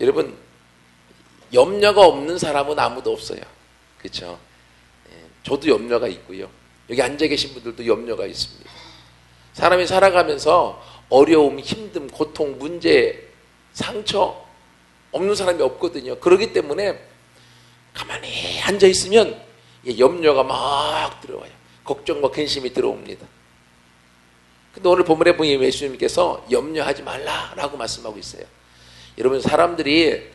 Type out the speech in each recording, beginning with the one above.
여러분, 염려가 없는 사람은 아무도 없어요. 그렇죠? 저도 염려가 있고요. 여기 앉아 계신 분들도 염려가 있습니다. 사람이 살아가면서 어려움, 힘듦, 고통, 문제, 상처 없는 사람이 없거든요. 그렇기 때문에 가만히 앉아 있으면 염려가 막 들어와요. 걱정과 근심이 들어옵니다. 근데 오늘 본문에 보면 예수님께서 염려하지 말라라고 말씀하고 있어요. 여러분, 사람들이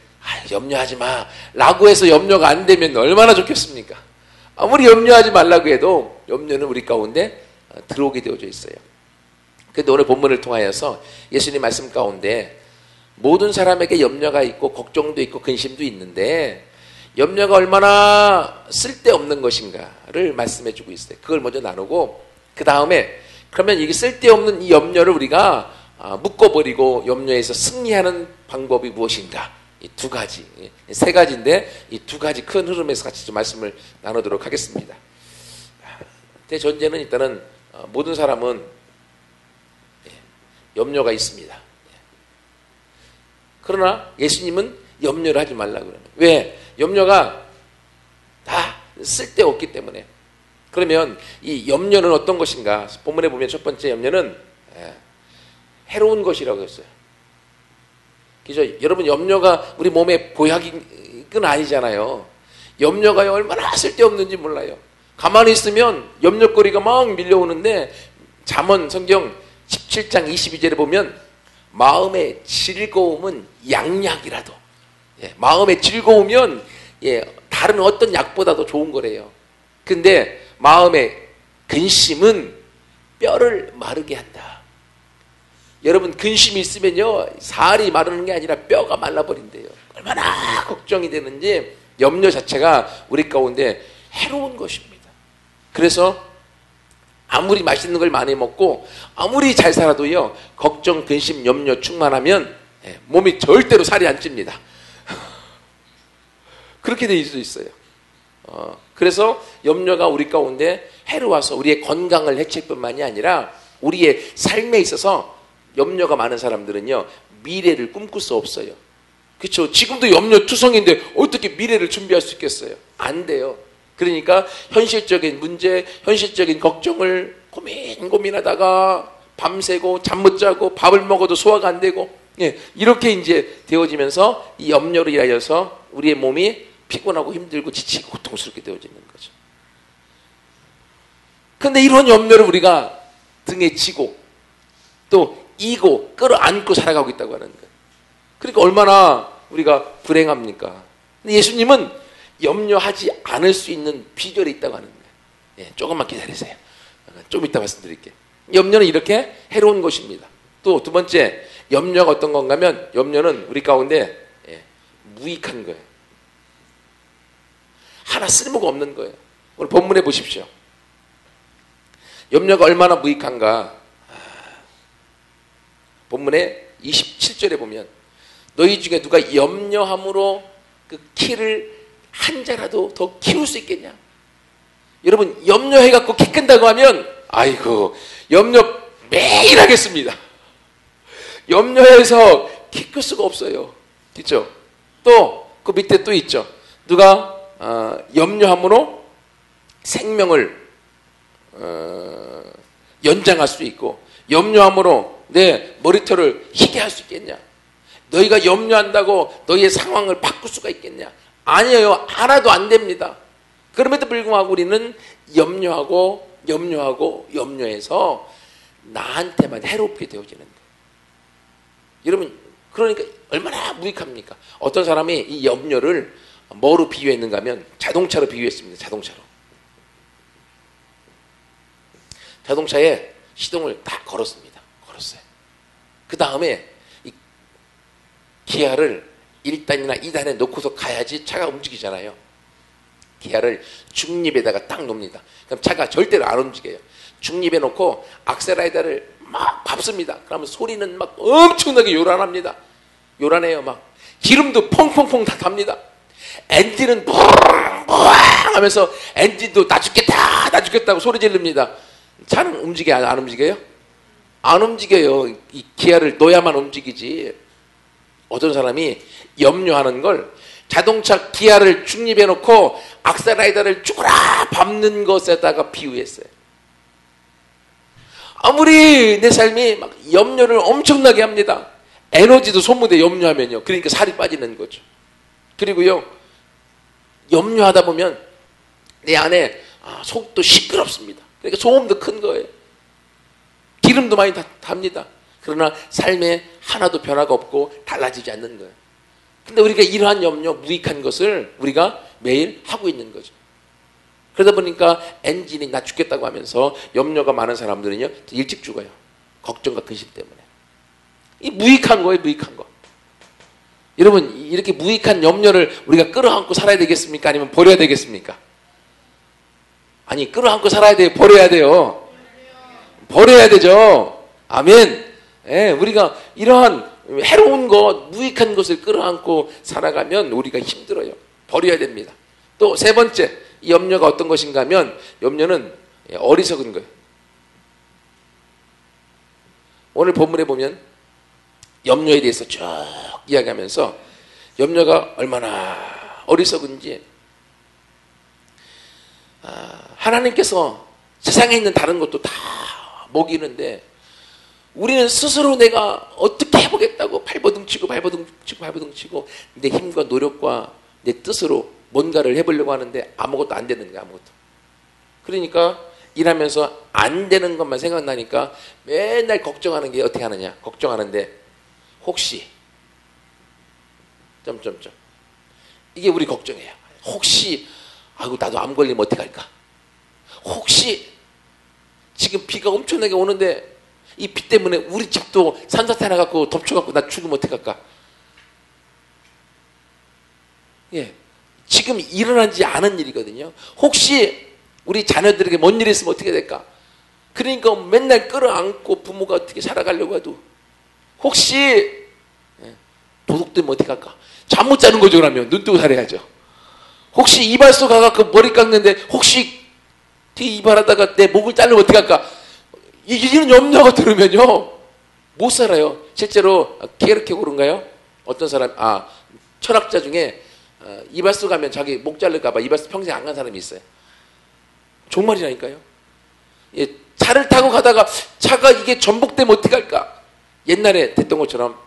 염려하지 마 라고 해서 염려가 안 되면 얼마나 좋겠습니까? 아무리 염려하지 말라고 해도 염려는 우리 가운데 들어오게 되어져 있어요. 근데 오늘 본문을 통하여서 예수님 말씀 가운데 모든 사람에게 염려가 있고 걱정도 있고 근심도 있는데 염려가 얼마나 쓸데없는 것인가를 말씀해 주고 있어요. 그걸 먼저 나누고 그 다음에 그러면 이게 쓸데없는 이 염려를 우리가 묶어버리고 염려에서 승리하는 방법이 무엇인가? 이 두 가지, 세 가지인데 이 두 가지 큰 흐름에서 같이 좀 말씀을 나누도록 하겠습니다. 대전제는 일단은 모든 사람은 염려가 있습니다. 그러나 예수님은 염려를 하지 말라고 그러는. 왜? 염려가 다 쓸데없기 때문에. 그러면 이 염려는 어떤 것인가? 본문에 보면 첫 번째 염려는 해로운 것이라고 했어요. 그죠? 여러분, 염려가 우리 몸에 보약은 아니잖아요. 염려가 얼마나 쓸데없는지 몰라요. 가만히 있으면 염려거리가 막 밀려오는데 잠언 성경 17장 22절에 보면 마음의 즐거움은 양약이라도, 마음의 즐거우면 다른 어떤 약보다도 좋은 거래요. 근데 마음의 근심은 뼈를 마르게 한다. 여러분, 근심이 있으면요 살이 마르는 게 아니라 뼈가 말라버린대요. 얼마나 걱정이 되는지 염려 자체가 우리 가운데 해로운 것입니다. 그래서 아무리 맛있는 걸 많이 먹고 아무리 잘 살아도요 걱정, 근심, 염려 충만하면 몸이 절대로 살이 안 찝니다. 그렇게 될 수 있어요. 그래서 염려가 우리 가운데 해로워서 우리의 건강을 해칠 뿐만이 아니라 우리의 삶에 있어서 염려가 많은 사람들은요 미래를 꿈꿀 수 없어요. 그렇죠? 지금도 염려투성인데 어떻게 미래를 준비할 수 있겠어요? 안 돼요. 그러니까 현실적인 문제, 현실적인 걱정을 고민하다가 밤새고 잠 못 자고 밥을 먹어도 소화가 안 되고 이렇게 이제 되어지면서 이 염려로 인하여서 우리의 몸이 피곤하고 힘들고 지치고 고통스럽게 되어지는 거죠. 그런데 이런 염려를 우리가 등에 지고 또 이고 끌어안고 살아가고 있다고 하는 거예요. 그러니까 얼마나 우리가 불행합니까? 근데 예수님은 염려하지 않을 수 있는 비결이 있다고 하는 거예요. 조금만 기다리세요. 좀 이따 말씀드릴게요. 염려는 이렇게 해로운 것입니다. 또 두 번째, 염려가 어떤 건가 하면 염려는 우리 가운데 무익한 거예요. 하나 쓸모가 없는 거예요. 오늘 본문에 보십시오. 염려가 얼마나 무익한가. 본문에 27절에 보면 너희 중에 누가 염려함으로 그 키를 한 자라도 더 키울 수 있겠냐? 여러분, 염려해갖고 키 큰다고 하면 아이고 염려 매일 하겠습니다. 염려해서 키 클 수가 없어요. 그렇죠? 또 그 밑에 또 있죠. 누가 염려함으로 생명을 연장할 수 있고 염려함으로 내 머리털을 희게 할 수 있겠냐? 너희가 염려한다고 너희의 상황을 바꿀 수가 있겠냐? 아니에요. 하나도 안 됩니다. 그럼에도 불구하고 우리는 염려해서 나한테만 해롭게 되어지는 거예요. 여러분, 그러니까 얼마나 무익합니까? 어떤 사람이 이 염려를 뭐로 비유했는가 하면 자동차로 비유했습니다. 자동차에 시동을 다 걸었습니다. 그 다음에 이 기아를 1단이나 2단에 놓고서 가야지 차가 움직이잖아요. 기아를 중립에다가 딱 놓습니다. 그럼 차가 절대로 안 움직여요. 중립에 놓고 악셀라이더를 막 밟습니다. 그러면 소리는 막 엄청나게 요란합니다. 요란해요. 막 기름도 펑펑펑 다 답니다. 엔진은 뿡뿡 하면서 엔진도 나 죽겠다고 소리 지릅니다. 차는 움직여요? 안 움직여요? 안 움직여요. 이 기아를 놓아야만 움직이지. 어떤 사람이 염려하는 걸 자동차 기아를 중립해 놓고 악셀라이더를 쭈그라 밟는 것에다가 비유했어요. 아무리 내 삶이 막 염려를 엄청나게 합니다. 에너지도 소모돼 염려하면요. 그러니까 살이 빠지는 거죠. 그리고요, 염려하다 보면 내 안에 속도 시끄럽습니다. 그러니까 소음도 큰 거예요. 기름도 많이 답니다. 그러나 삶에 하나도 변화가 없고 달라지지 않는 거예요. 근데 우리가 이러한 염려, 무익한 것을 우리가 매일 하고 있는 거죠. 그러다 보니까 엔진이 나 죽겠다고 하면서 염려가 많은 사람들은요, 일찍 죽어요. 걱정과 근심 때문에. 이 무익한 거예요, 무익한 거. 여러분, 이렇게 무익한 염려를 우리가 끌어안고 살아야 되겠습니까? 아니면 버려야 되겠습니까? 아니, 끌어안고 살아야 돼요? 버려야 돼요? 버려야 되죠. 아멘. 예, 우리가 이러한 해로운 것, 무익한 것을 끌어안고 살아가면 우리가 힘들어요. 버려야 됩니다. 또 세 번째, 이 염려가 어떤 것인가 하면 염려는 어리석은 거예요. 오늘 본문에 보면 염려에 대해서 쭉 이야기하면서 염려가 얼마나 어리석은지, 하나님께서 세상에 있는 다른 것도 다 먹이는데 우리는 스스로 내가 어떻게 해보겠다고 발버둥치고 내 힘과 노력과 내 뜻으로 뭔가를 해보려고 하는데 아무것도 안 되는 거야. 아무것도. 그러니까 일하면서 안 되는 것만 생각나니까 맨날 걱정하는 게 어떻게 하느냐. 걱정하는데 혹시 이게 우리 걱정이에요. 혹시 아이고 나도 암 걸리면 어떡할까. 혹시 지금 비가 엄청나게 오는데 이 비 때문에 우리 집도 산사태 나갖고 덮쳐갖고 나 죽으면 어떡할까. 예, 지금 일어나지 않은 일이거든요. 혹시 우리 자녀들에게 뭔 일이 있으면 어떻게 될까. 그러니까 맨날 끌어안고 부모가 어떻게 살아가려고 해도 혹시 도둑되면 어떡할까. 잠 못 자는 거죠. 그러면 눈 뜨고 살아야죠. 혹시 이발소 가갖고 머리 깎는데 혹시 이발하다가 내 목을 자르면 어떡할까. 이런 염려가 들으면요 못 살아요. 실제로 게르케 고른가요? 어떤 사람, 철학자 중에 이발소 가면 자기 목 자를까봐 이발소 평생 안 간 사람이 있어요. 정말이라니까요. 예, 차를 타고 가다가 차가 이게 전복되면 어떡할까. 옛날에 됐던 것처럼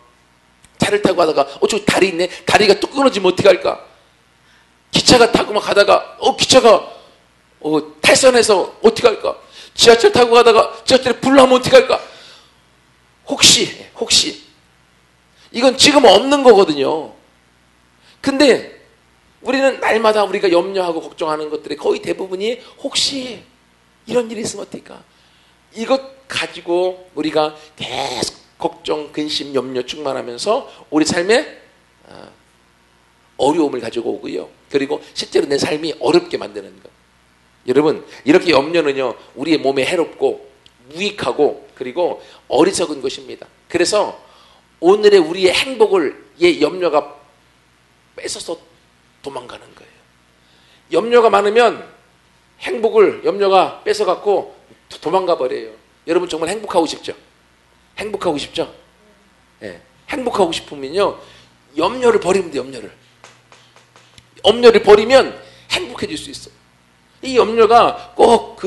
차를 타고 가다가 저 다리 있네. 다리가 뚝 끊어지면 어떡할까. 기차가 타고 막 가다가 기차가 탈선해서 어떡할까. 지하철 타고 가다가 지하철에 불 나면 어떡할까. 혹시 이건 지금 없는 거거든요. 근데 우리는 날마다 우리가 염려하고 걱정하는 것들의 거의 대부분이 혹시 이런 일이 있으면 어떡할까. 이것 가지고 우리가 계속 걱정, 근심, 염려 충만하면서 우리 삶에 어려움을 가지고 오고요. 그리고 실제로 내 삶이 어렵게 만드는 것. 여러분, 이렇게 염려는요 우리의 몸에 해롭고 무익하고 그리고 어리석은 것입니다. 그래서 오늘의 우리의 행복을 염려가 뺏어서 도망가는 거예요. 염려가 많으면 염려가 뺏어갖고 도망가 버려요. 여러분 정말 행복하고 싶죠? 행복하고 싶죠? 네. 행복하고 싶으면요 염려를 버리면 돼요. 염려를 버리면 행복해질 수 있어. 이 염려가 꼭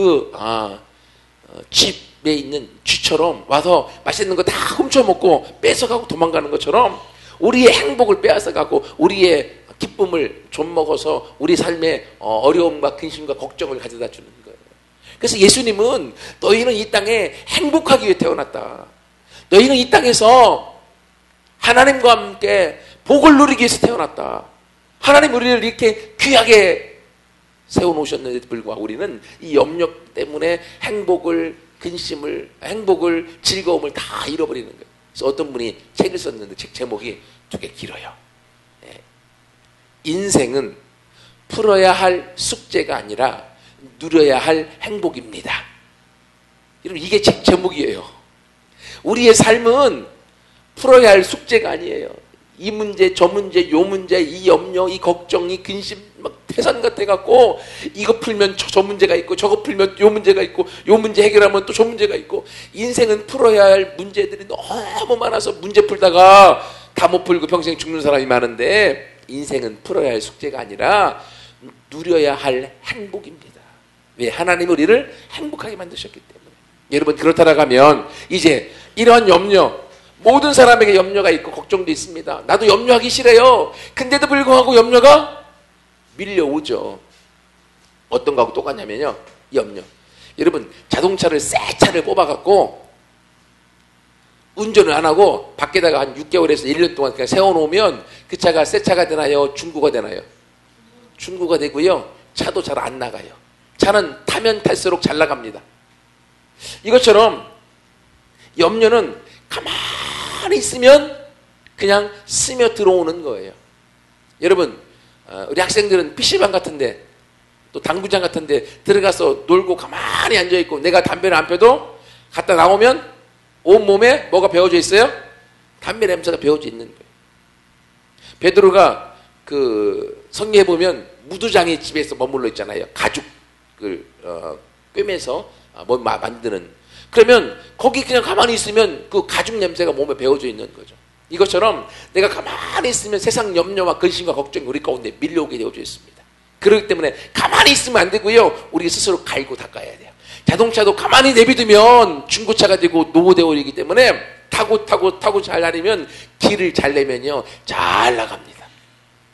집에 있는 쥐처럼 와서 맛있는 거 다 훔쳐먹고 뺏어가고 도망가는 것처럼 우리의 행복을 빼앗아가고 우리의 기쁨을 좀먹어서 우리 삶의 어려움과 근심과 걱정을 가져다 주는 거예요. 그래서 예수님은 너희는 이 땅에 행복하기 위해 태어났다. 너희는 이 땅에서 하나님과 함께 복을 누리기 위해서 태어났다. 하나님 우리를 이렇게 귀하게 세워놓으셨는데도 불구하고 우리는 이 염려 때문에 행복을, 즐거움을 다 잃어버리는 거예요. 그래서 어떤 분이 책을 썼는데 책 제목이 되게 길어요. 인생은 풀어야 할 숙제가 아니라 누려야 할 행복입니다. 여러분 이게 책 제목이에요. 우리의 삶은 풀어야 할 숙제가 아니에요. 이 문제, 저 문제, 요 문제, 이 염려, 이 걱정, 이 근심 막 태산 같아갖고 이거 풀면 저 문제가 있고 저거 풀면 요 문제가 있고 요 문제 해결하면 또 저 문제가 있고 인생은 풀어야 할 문제들이 너무 많아서 문제 풀다가 다 못 풀고 평생 죽는 사람이 많은데 인생은 풀어야 할 숙제가 아니라 누려야 할 행복입니다. 왜? 하나님이 우리를 행복하게 만드셨기 때문에. 여러분 그렇다라고 하면 이제 이러한 염려, 모든 사람에게 염려가 있고 걱정도 있습니다. 나도 염려하기 싫어요. 근데도 불구하고 염려가 밀려오죠. 어떤 거하고 똑같냐면요, 염려. 여러분 자동차를 새 차를 뽑아갖고 운전을 안 하고 밖에다가 한 6개월에서 1년 동안 그냥 세워놓으면 그 차가 새 차가 되나요? 중고가 되나요? 중고가 되고요. 차도 잘 안 나가요. 차는 타면 탈수록 잘 나갑니다. 이것처럼 염려는 가만히 있으면 그냥 스며 들어오는 거예요. 여러분 우리 학생들은 PC방 같은데 또 당구장 같은데 들어가서 놀고 가만히 앉아있고 내가 담배를 안 펴도 갔다 나오면 온몸에 뭐가 배어져 있어요? 담배 냄새가 배어져 있는 거예요. 베드로가 그 성경에 보면 무두장의 집에서 머물러 있잖아요. 가죽을 꿰매서 만드는. 그러면 거기 그냥 가만히 있으면 그 가죽 냄새가 몸에 배어져 있는 거죠. 이것처럼 내가 가만히 있으면 세상 염려와 근심과 걱정이 우리 가운데 밀려오게 되어져 있습니다. 그렇기 때문에 가만히 있으면 안 되고요. 우리 스스로 갈고 닦아야 돼요. 자동차도 가만히 내비두면 중고차가 되고 노후되어지기 때문에 타고 잘 다니면 길을 잘 내면요 잘 나갑니다.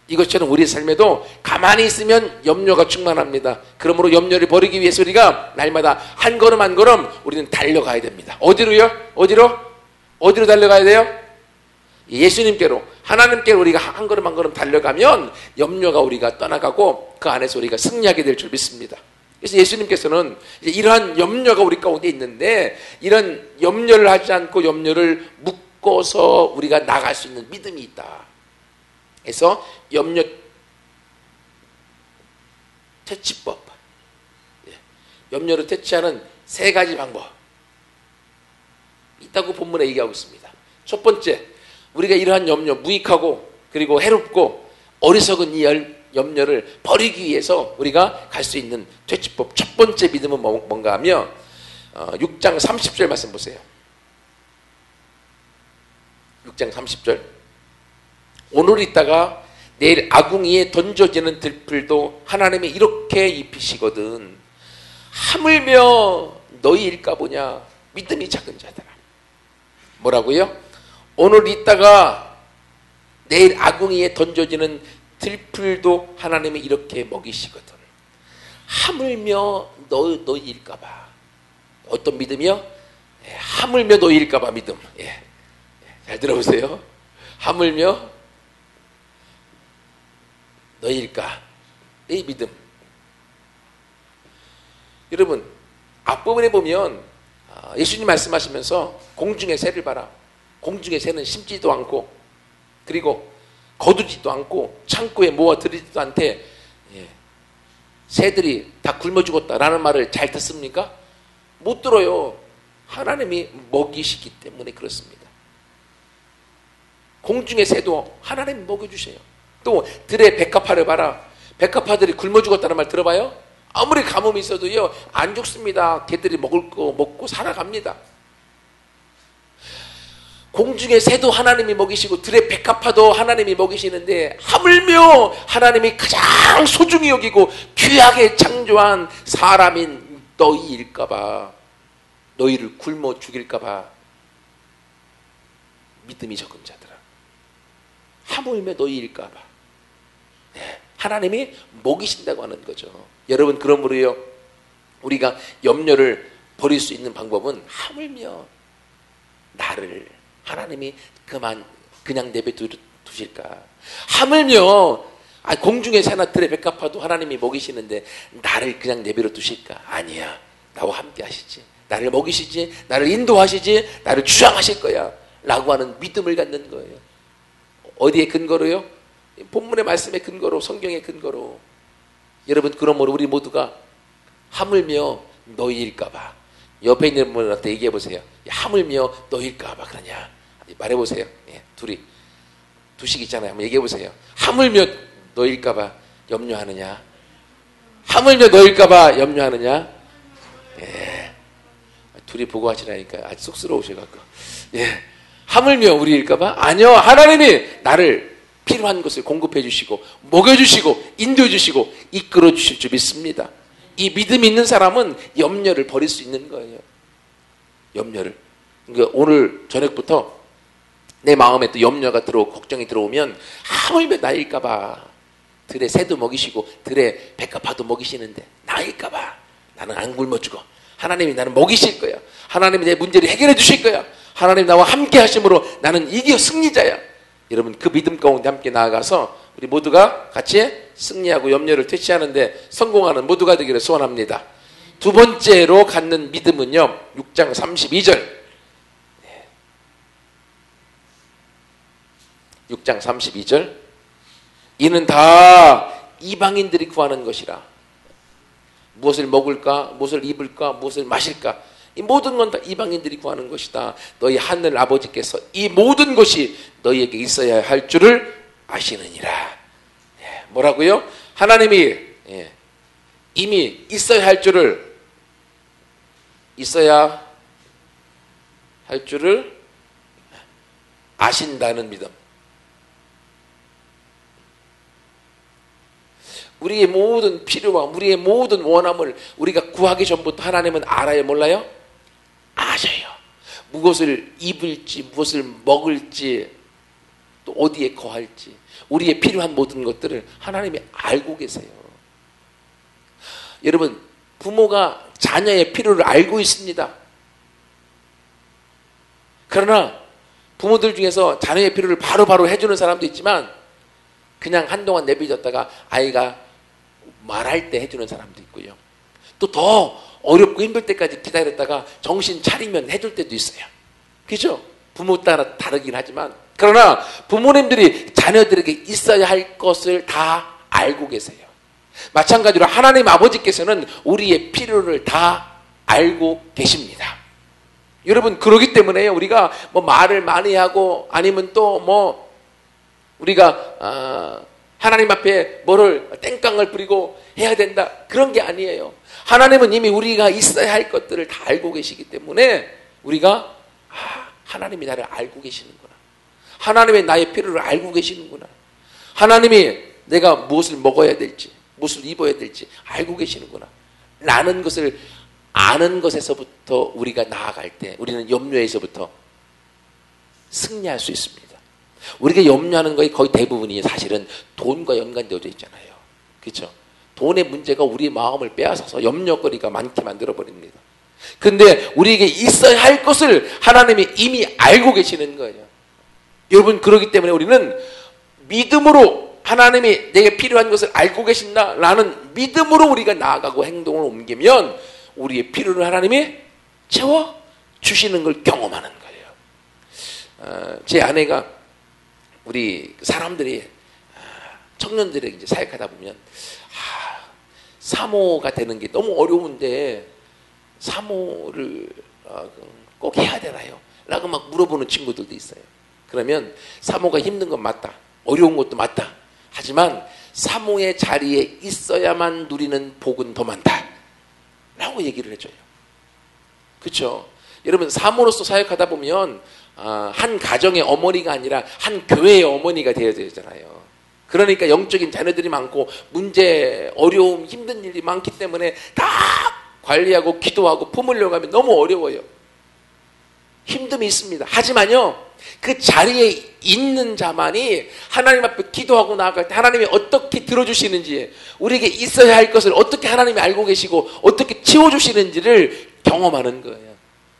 이것처럼 우리 삶에도 가만히 있으면 염려가 충만합니다. 그러므로 염려를 버리기 위해서 우리가 날마다 한 걸음 한 걸음 우리는 달려가야 됩니다. 어디로요? 어디로 달려가야 돼요? 예수님께로, 하나님께로 우리가 한 걸음 한 걸음 달려가면 염려가 우리가 떠나가고 그 안에서 우리가 승리하게 될 줄 믿습니다. 그래서 예수님께서는 이러한 염려가 우리 가운데 있는데 이런 염려를 하지 않고 염려를 묶어서 우리가 나갈 수 있는 믿음이 있다. 그래서 염려 퇴치법, 염려를 퇴치하는 세 가지 방법 있다고 본문에 얘기하고 있습니다. 첫 번째, 우리가 이러한 염려, 무익하고 그리고 해롭고 어리석은 이 염려를 버리기 위해서 우리가 갈 수 있는 퇴치법 첫 번째 믿음은 뭔가 하면 6장 30절 말씀 보세요. 6장 30절. 오늘 있다가 내일 아궁이에 던져지는 들풀도 하나님이 이렇게 입히시거든 하물며 너희일까 보냐 믿음이 작은 자들아. 뭐라고요? 오늘 있다가 내일 아궁이에 던져지는 들풀도 하나님이 이렇게 먹이시거든 하물며 너희일까봐. 어떤 믿음이요? 하물며 너희일까봐 믿음. 잘 들어보세요. 하물며 너희일까? 이 믿음. 여러분 앞부분에 보면 예수님 말씀하시면서 공중의 새를 봐라. 공중의 새는 심지도 않고 그리고 거두지도 않고 창고에 모아 들이지도 않대. 새들이 다 굶어 죽었다라는 말을 잘 듣습니까? 못 들어요. 하나님이 먹이시기 때문에 그렇습니다. 공중의 새도 하나님이 먹여주세요. 또 들의 백합화를 봐라. 백합화들이 굶어 죽었다는 말 들어봐요? 아무리 가뭄이 있어도요 안 죽습니다. 걔들이 먹을 거 먹고 살아갑니다. 공중의 새도 하나님이 먹이시고 들의 백합화도 하나님이 먹이시는데 하물며 하나님이 가장 소중히 여기고 귀하게 창조한 사람인 너희일까봐, 너희를 굶어 죽일까봐 믿음이 적은 자들아. 하물며 너희일까봐. 하나님이 먹이신다고 하는 거죠. 여러분 그러므로요 우리가 염려를 버릴 수 있는 방법은 하물며 나를 하나님이 그냥 내버려 두실까? 하물며 공중의 새나 들의 백합화도 하나님이 먹이시는데 나를 그냥 내버려 두실까? 아니야. 나와 함께 하시지. 나를 먹이시지. 나를 인도하시지. 나를 주장하실 거야. 라고 하는 믿음을 갖는 거예요. 어디에 근거로요? 본문의 말씀의 근거로, 성경의 근거로. 여러분 그러므로 우리 모두가 하물며 너희일까봐. 옆에 있는 분한테 얘기해 보세요. 하물며 너희일까봐 그러냐? 말해보세요. 둘이 두식 있잖아요. 한번 얘기해 보세요. 하물며 너희일까봐 염려하느냐? 하물며 너희일까봐 염려하느냐? 둘이 보고 하시라니까 아주 쑥스러우셔갖고. 하물며 우리일까봐? 아니요. 하나님이 나를 필요한 것을 공급해 주시고 먹여주시고 인도해 주시고 이끌어 주실 줄 믿습니다. 이 믿음이 있는 사람은 염려를 버릴 수 있는 거예요. 염려를. 그러니까 오늘 저녁부터 내 마음에 또 염려가 들어오고 걱정이 들어오면 하물며 나일까봐 들에 새도 먹이시고 들에 백합화도 먹이시는데 나일까봐 나는 안 굶어 죽어. 하나님이 나는 먹이실 거야. 하나님이 내 문제를 해결해 주실 거야. 하나님 나와 함께 하심으로 나는 이겨 승리자야. 여러분 그 믿음 가운데 함께 나아가서 우리 모두가 같이 승리하고 염려를 퇴치하는데 성공하는 모두가 되기를 소원합니다. 두 번째로 갖는 믿음은요. 6장 32절 6장 32절 이는 다 이방인들이 구하는 것이라. 무엇을 먹을까? 무엇을 입을까? 무엇을 마실까? 이 모든 건 다 이방인들이 구하는 것이다. 너희 하늘 아버지께서 이 모든 것이 너희에게 있어야 할 줄을 아시느니라. 뭐라고요? 하나님이 이미 있어야 할 줄을 아신다는 믿음. 우리의 모든 필요와 우리의 모든 원함을 우리가 구하기 전부터 하나님은 알아요? 몰라요? 아셔요. 무엇을 입을지 무엇을 먹을지 또 어디에 거할지 우리의 필요한 모든 것들을 하나님이 알고 계세요. 여러분 부모가 자녀의 필요를 알고 있습니다. 그러나 부모들 중에서 자녀의 필요를 바로바로 해주는 사람도 있지만 그냥 한동안 내비뒀다가 아이가 말할 때 해주는 사람도 있고요. 또 더 어렵고 힘들 때까지 기다렸다가 정신 차리면 해줄 때도 있어요. 그죠? 부모 따라 다르긴 하지만 그러나 부모님들이 자녀들에게 있어야 할 것을 다 알고 계세요. 마찬가지로 하나님 아버지께서는 우리의 필요를 다 알고 계십니다. 여러분 그러기 때문에 우리가 뭐 말을 많이 하고 아니면 또 뭐 우리가 하나님 앞에 뭐를 땡깡을 부리고 해야 된다 그런 게 아니에요. 하나님은 이미 우리가 있어야 할 것들을 다 알고 계시기 때문에 우리가 하나님이 나를 알고 계시는구나. 하나님의 나의 필요를 알고 계시는구나. 하나님이 내가 무엇을 먹어야 될지 무엇을 입어야 될지 알고 계시는구나. 라는 것을 아는 것에서부터 우리가 나아갈 때 우리는 염려에서부터 승리할 수 있습니다. 우리가 염려하는 거의 거의 대부분이 사실은 돈과 연관되어져 있잖아요. 그렇죠? 돈의 문제가 우리 마음을 빼앗아서 염려거리가 많게 만들어버립니다. 근데 우리에게 있어야 할 것을 하나님이 이미 알고 계시는 거예요. 여러분 그렇기 때문에 우리는 믿음으로 하나님이 내게 필요한 것을 알고 계신다라는 믿음으로 우리가 나아가고 행동을 옮기면 우리의 필요를 하나님이 채워주시는 걸 경험하는 거예요. 제 아내가 우리 사람들이 청년들에게 이제 사역하다 보면 사모가 되는 게 너무 어려운데 사모를 꼭 해야 되나요? 라고 막 물어보는 친구들도 있어요. 그러면 사모가 힘든 건 맞다. 어려운 것도 맞다. 하지만 사모의 자리에 있어야만 누리는 복은 더 많다. 라고 얘기를 해줘요. 그렇죠? 여러분 사모로서 사역하다 보면 한 가정의 어머니가 아니라 한 교회의 어머니가 되어야 되잖아요. 그러니까 영적인 자녀들이 많고 문제, 어려움, 힘든 일이 많기 때문에 다 관리하고 기도하고 품으려고 하면 너무 어려워요. 힘듦이 있습니다. 하지만요 그 자리에 있는 자만이 하나님 앞에 기도하고 나아갈 때 하나님이 어떻게 들어주시는지 우리에게 있어야 할 것을 어떻게 하나님이 알고 계시고 어떻게 채워주시는지를 경험하는 거예요.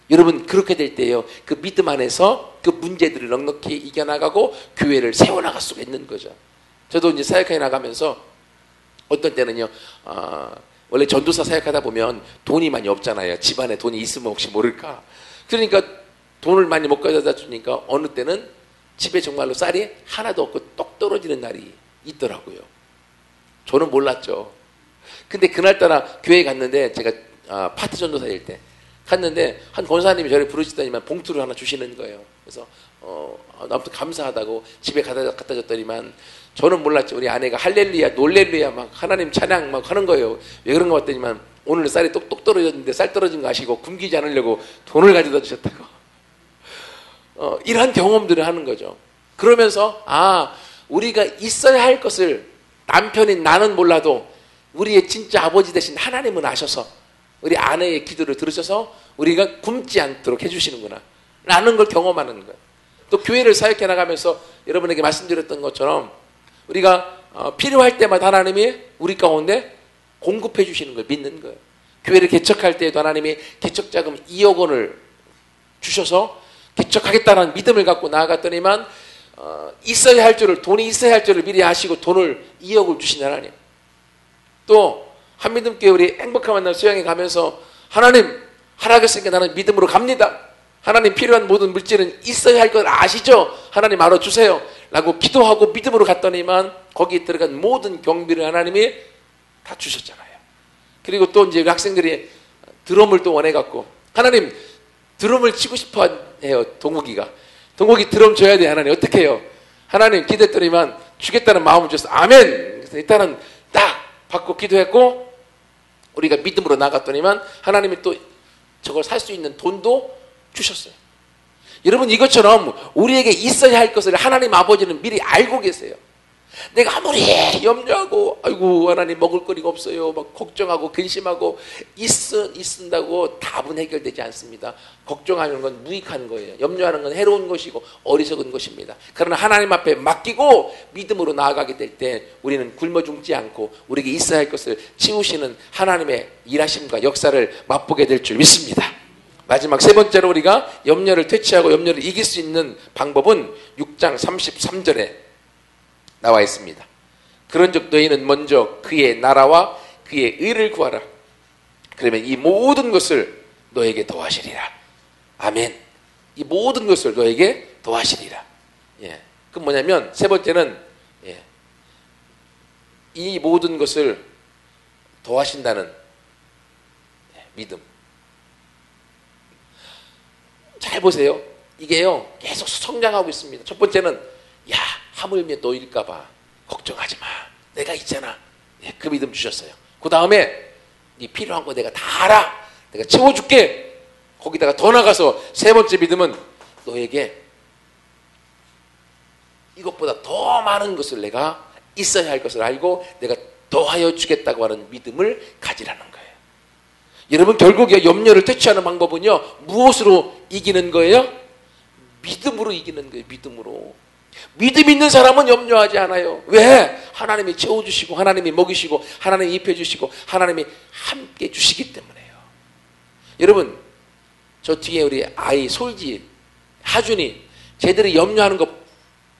여러분 그렇게 될 때요 그 믿음 안에서 그 문제들을 넉넉히 이겨나가고 교회를 세워나갈 수가 있는 거죠. 저도 이제 사역해 나가면서 어떤 때는요 원래 전도사 사역하다 보면 돈이 많이 없잖아요. 집안에 돈이 있으면 혹시 모를까. 그러니까 돈을 많이 못 가져다 주니까 어느 때는 집에 정말로 쌀이 하나도 없고 똑 떨어지는 날이 있더라고요. 저는 몰랐죠. 근데 그날따라 교회에 갔는데 제가 파트 전도사일 때 갔는데 한 권사님이 저를 부르시더니만 봉투를 하나 주시는 거예요. 그래서 아무튼 감사하다고 집에 갖다 줬더니만 저는 몰랐죠. 우리 아내가 할렐루야 놀렐루야 막 하나님 찬양 막 하는 거예요. 왜 그런 거 같더니만 오늘 쌀이 똑똑 떨어졌는데 쌀 떨어진 거 아시고 굶기지 않으려고 돈을 가져다 주셨다고. 이러한 경험들을 하는 거죠. 그러면서 우리가 있어야 할 것을 남편인 나는 몰라도 우리의 진짜 아버지 되신 하나님은 아셔서 우리 아내의 기도를 들으셔서 우리가 굶지 않도록 해주시는구나 라는 걸 경험하는 거예요. 또 교회를 사역해 나가면서 여러분에게 말씀드렸던 것처럼 우리가 필요할 때마다 하나님이 우리 가운데 공급해 주시는 걸 믿는 거예요. 교회를 개척할 때에도 하나님이 개척자금 2억 원을 주셔서 개척하겠다는 믿음을 갖고 나아갔더니만 있어야 할 줄을, 돈이 있어야 할 줄을 미리 아시고 돈을 2억을 주신 하나님. 또 한민듬교회 우리 행복한 만남 수양에 가면서 하나님 하라겠으니까 나는 믿음으로 갑니다. 하나님 필요한 모든 물질은 있어야 할 걸 아시죠? 하나님 알아주세요 라고 기도하고 믿음으로 갔더니만 거기에 들어간 모든 경비를 하나님이 다 주셨잖아요. 그리고 또 이제 학생들이 드럼을 또 원해갖고 하나님 드럼을 치고 싶어 해요. 동욱이가 드럼 줘야 돼. 하나님 어떻게 해요? 하나님 기도했더니만 주겠다는 마음을 주셔서 아멘. 그래서 일단은 딱 받고 기도했고 우리가 믿음으로 나갔더니만 하나님이 또 저걸 살 수 있는 돈도 주셨어요. 여러분 이것처럼 우리에게 있어야 할 것을 하나님 아버지는 미리 알고 계세요. 내가 아무리 염려하고 아이고 하나님 먹을 거리가 없어요 막 걱정하고 근심하고 있는다고 답은 해결되지 않습니다. 걱정하는 건 무익한 거예요. 염려하는 건 해로운 것이고 어리석은 것입니다. 그러나 하나님 앞에 맡기고 믿음으로 나아가게 될 때 우리는 굶어 죽지 않고 우리에게 있어야 할 것을 채우시는 하나님의 일하심과 역사를 맛보게 될 줄 믿습니다. 마지막 세 번째로 우리가 염려를 퇴치하고 염려를 이길 수 있는 방법은 6장 33절에 나와 있습니다. 그런즉 너희는 먼저 그의 나라와 그의 의를 구하라. 그러면 이 모든 것을 너에게 더하시리라. 아멘. 이 모든 것을 너에게 더하시리라. 예. 그 뭐냐면 세 번째는 이 모든 것을 더하신다는 믿음. 잘 보세요. 이게요 계속 성장하고 있습니다. 첫 번째는 하물며 너일까봐 걱정하지 마. 내가 있잖아. 그 믿음 주셨어요. 그 다음에 네 필요한 거 내가 다 알아. 내가 채워줄게. 거기다가 더 나가서 세 번째 믿음은 너에게 이것보다 더 많은 것을 내가 있어야 할 것을 알고 내가 더하여 주겠다고 하는 믿음을 가지라는 거예요. 여러분 결국 염려를 퇴치하는 방법은요 무엇으로 이기는 거예요? 믿음으로 이기는 거예요. 믿음으로. 믿음 있는 사람은 염려하지 않아요. 왜? 하나님이 채워주시고 하나님이 먹이시고 하나님이 입혀주시고 하나님이 함께 주시기 때문에요. 여러분 저 뒤에 우리 아이 솔지 하준이 쟤들이 염려하는 거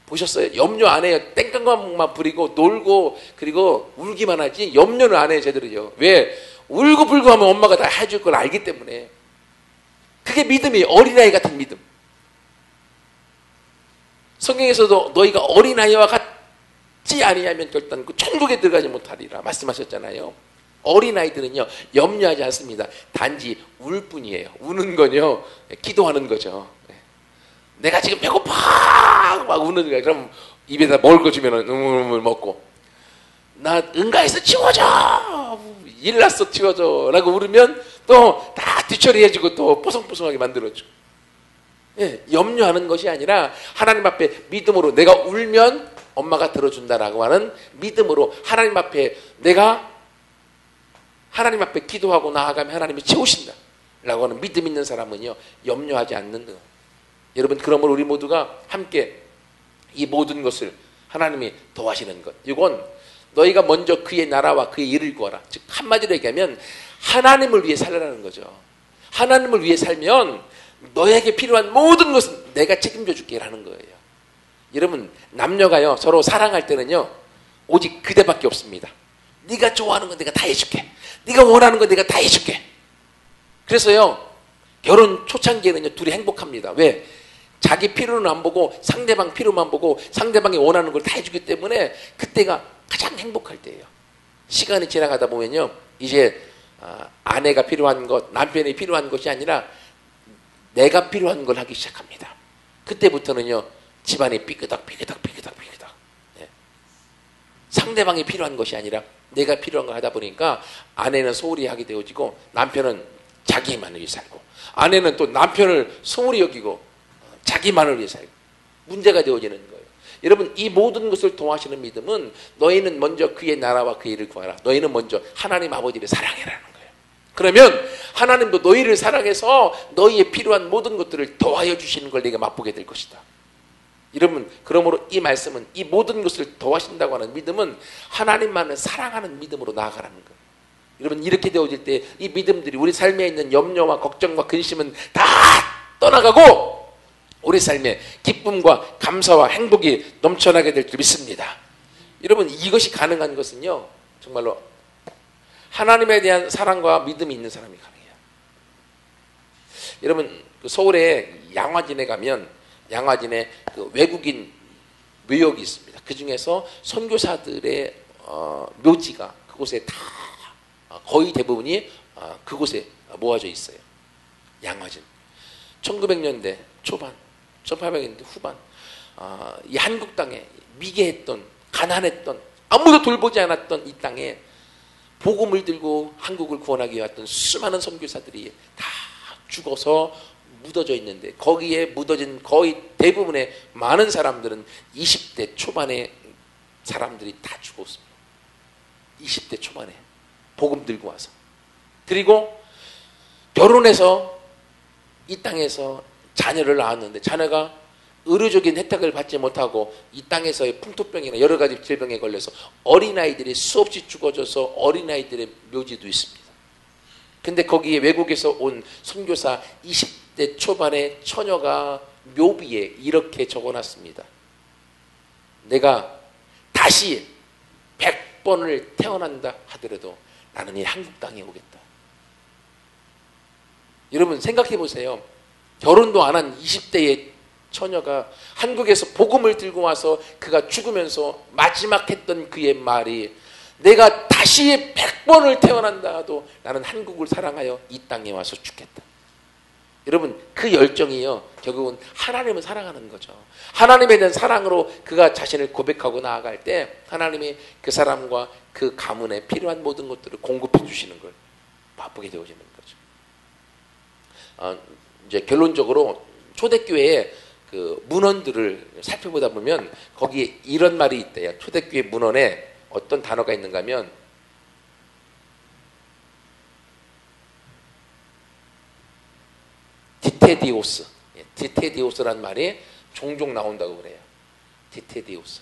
보셨어요? 염려 안 해요. 땡깡만 부리고 놀고 그리고 울기만 하지 염려는 안 해요. 쟤들이요. 왜? 울고 불고 하면 엄마가 다 해줄 걸 알기 때문에. 그게 믿음이 어린아이 같은 믿음. 성경에서도 너희가 어린아이와 같지 아니하면 결단 그 천국에 들어가지 못하리라 말씀하셨잖아요. 어린아이들은요 염려하지 않습니다. 단지 울 뿐이에요. 우는 건요 기도하는 거죠. 내가 지금 배고파 막 우는 거야. 그럼 입에다 먹을 거 주면 우물 먹고 나 응가해서 치워줘 일났어 치워줘 라고 울으면 또 다 뒤처리해주고 또 뽀송뽀송하게 만들어주고. 염려하는 것이 아니라 하나님 앞에 믿음으로 내가 울면 엄마가 들어준다라고 하는 믿음으로 하나님 앞에 내가 하나님 앞에 기도하고 나아가면 하나님이 채우신다 라고 하는 믿음 있는 사람은요 염려하지 않는 거. 여러분 그러므로 우리 모두가 함께 이 모든 것을 하나님이 더하시는 것, 이건 너희가 먼저 그의 나라와 그의 일을 구하라. 즉 한마디로 얘기하면 하나님을 위해 살라는 거죠. 하나님을 위해 살면 너에게 필요한 모든 것은 내가 책임져 줄게 라는 거예요. 여러분 남녀가요 서로 사랑할 때는요 오직 그대밖에 없습니다. 네가 좋아하는 건 내가 다 해줄게. 네가 원하는 건 내가 다 해줄게. 그래서요 결혼 초창기에는요 둘이 행복합니다. 왜? 자기 필요는 안 보고 상대방 필요만 보고 상대방이 원하는 걸 다 해주기 때문에 그때가 가장 행복할 때예요. 시간이 지나가다 보면요 이제 아내가 필요한 것, 남편이 필요한 것이 아니라 내가 필요한 걸 하기 시작합니다. 그때부터는요 집안이 삐그덕. 상대방이 필요한 것이 아니라 내가 필요한 걸 하다 보니까 아내는 소홀히 하게 되어지고 남편은 자기만을 위해 살고 아내는 또 남편을 소홀히 여기고 자기만을 위해 살고 문제가 되어지는 거예요. 여러분, 이 모든 것을 통하시는 믿음은 너희는 먼저 그의 나라와 그의 일을 구하라. 너희는 먼저 하나님 아버지를 사랑해라는 거예요. 그러면 하나님도 너희를 사랑해서 너희의 필요한 모든 것들을 더하여 주시는 걸 네가 맛보게 될 것이다. 여러분, 그러므로 이 말씀은 이 모든 것을 더하신다고 하는 믿음은 하나님만을 사랑하는 믿음으로 나아가라는 거예요. 여러분, 이렇게 되어질 때 이 믿음들이 우리 삶에 있는 염려와 걱정과 근심은 다 떠나가고 우리 삶에 기쁨과 감사와 행복이 넘쳐나게 될 줄 믿습니다. 여러분, 이것이 가능한 것은요, 정말로 하나님에 대한 사랑과 믿음이 있는 사람이 가능해요. 여러분, 서울에 양화진에 가면 양화진에 그 외국인 묘역이 있습니다. 그 중에서 선교사들의 묘지가 그곳에 다 거의 대부분이 그곳에 모아져 있어요. 양화진. 1900년대 초반, 1800년대 후반, 이 한국 땅에 미개했던, 가난했던, 아무도 돌보지 않았던 이 땅에 복음을 들고 한국을 구원하기 위해 왔던 수많은 선교사들이 다 죽어서 묻어져 있는데, 거기에 묻어진 거의 대부분의 많은 사람들은 20대 초반의 사람들이 다 죽었습니다. 20대 초반에 복음 들고 와서, 그리고 결혼해서 이 땅에서 자녀를 낳았는데 자녀가 의료적인 혜택을 받지 못하고 이 땅에서의 풍토병이나 여러 가지 질병에 걸려서 어린아이들이 수없이 죽어져서 어린아이들의 묘지도 있습니다. 근데 거기에 외국에서 온 선교사 20대 초반의 처녀가 묘비에 이렇게 적어놨습니다. 내가 다시 100번을 태어난다 하더라도 나는 이 한국 땅에 오겠다. 여러분, 생각해 보세요. 결혼도 안 한 20대의 처녀가 한국에서 복음을 들고 와서 그가 죽으면서 마지막 했던 그의 말이, 내가 다시 100번을 태어난다 하도 나는 한국을 사랑하여 이 땅에 와서 죽겠다. 여러분, 그 열정이요, 결국은 하나님을 사랑하는 거죠. 하나님에 대한 사랑으로 그가 자신을 고백하고 나아갈 때 하나님이 그 사람과 그 가문에 필요한 모든 것들을 공급해 주시는 걸 맛보게 되어지는 거죠. 이제 결론적으로 초대교회의 그 문헌들을 살펴보다 보면 거기에 이런 말이 있대요. 초대교회 문헌에 어떤 단어가 있는가 하면 디테디오스, 디테디오스라는 말이 종종 나온다고 그래요. 디테디오스.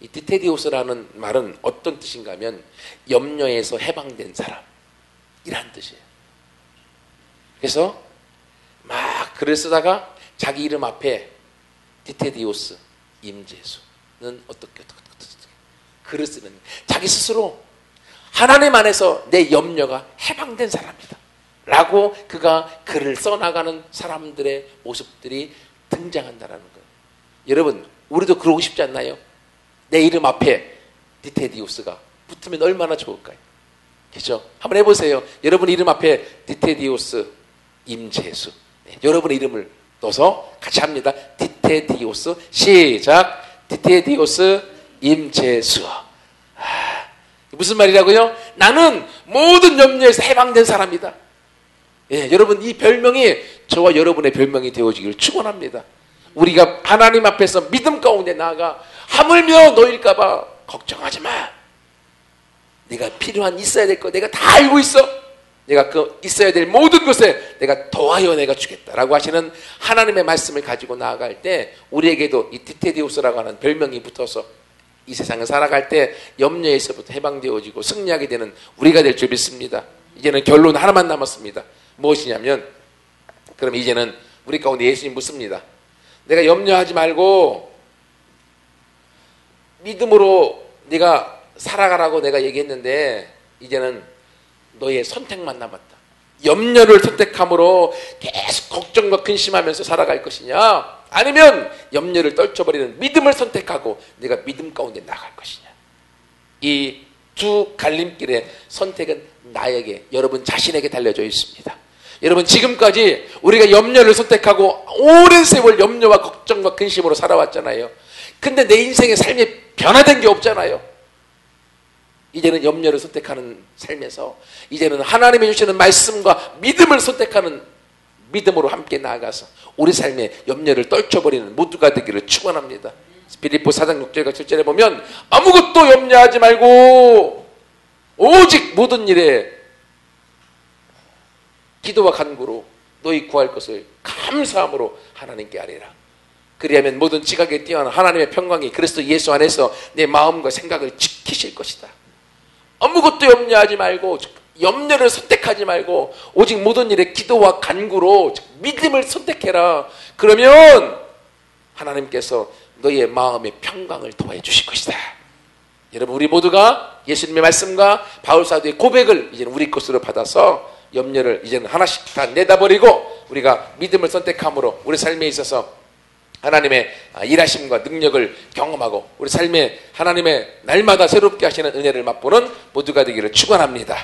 이 디테디오스라는 말은 어떤 뜻인가 하면 염려에서 해방된 사람이란 뜻이에요. 그래서 막 글을 쓰다가 자기 이름 앞에 디테디오스, 임재수는 어떻게 글을 쓰는, 자기 스스로 하나님 안에서 내 염려가 해방된 사람이다 라고 그가 글을 써나가는 사람들의 모습들이 등장한다라는 거예요. 여러분, 우리도 그러고 싶지 않나요? 내 이름 앞에 디테디오스가 붙으면 얼마나 좋을까요? 그렇죠? 한번 해보세요. 여러분 이름 앞에 디테디오스, 임재수, 네, 여러분의 이름을 넣어서 같이 합니다. 디테디오스, 시작. 디테디오스, 임재수. 무슨 말이라고요? 나는 모든 염려에서 해방된 사람이다. 예, 여러분, 이 별명이 저와 여러분의 별명이 되어지기를 축원합니다. 우리가 하나님 앞에서 믿음 가운데 나아가 하물며 너일까 봐 걱정하지 마. 네가 필요한 있어야 될 거 내가 다 알고 있어. 내가 그 있어야 될 모든 것에 내가 더하여 내가 주겠다라고 하시는 하나님의 말씀을 가지고 나아갈 때 우리에게도 이 디테디오스라고 하는 별명이 붙어서 이 세상을 살아갈 때 염려에서부터 해방되어지고 승리하게 되는 우리가 될 줄 믿습니다. 이제는 결론 하나만 남았습니다. 무엇이냐면, 그럼 이제는 우리 가운데 예수님 묻습니다. 내가 염려하지 말고 믿음으로 네가 살아가라고 내가 얘기했는데 이제는 너의 선택만 남았다. 염려를 선택함으로 계속 걱정과 근심하면서 살아갈 것이냐, 아니면 염려를 떨쳐버리는 믿음을 선택하고 네가 믿음 가운데 나갈 것이냐. 이 두 갈림길의 선택은 나에게, 여러분 자신에게 달려져 있습니다. 여러분, 지금까지 우리가 염려를 선택하고 오랜 세월 염려와 걱정과 근심으로 살아왔잖아요. 근데 내 인생의 삶이 변화된 게 없잖아요. 이제는 염려를 선택하는 삶에서 이제는 하나님이 주시는 말씀과 믿음을 선택하는 믿음으로 함께 나아가서 우리 삶의 염려를 떨쳐버리는 모두가 되기를 축원합니다. 빌립보 4장 6절과 7절에 보면 아무것도 염려하지 말고 오직 모든 일에 기도와 간구로 너희 구할 것을 감사함으로 하나님께 아뢰라. 그리하면 모든 지각에 뛰어난 하나님의 평강이 그리스도 예수 안에서 내 마음과 생각을 지키실 것이다. 아무것도 염려하지 말고 염려를 선택하지 말고 오직 모든 일에 기도와 간구로 믿음을 선택해라. 그러면 하나님께서 너희의 마음의 평강을 더해 주실 것이다. 여러분, 우리 모두가 예수님의 말씀과 바울사도의 고백을 이제는 우리 것으로 받아서 염려를 이제는 하나씩 다 내다버리고 우리가 믿음을 선택함으로 우리 삶에 있어서 하나님의 일하심과 능력을 경험하고 우리 삶에 하나님의 날마다 새롭게 하시는 은혜를 맛보는 모두가 되기를 축원합니다.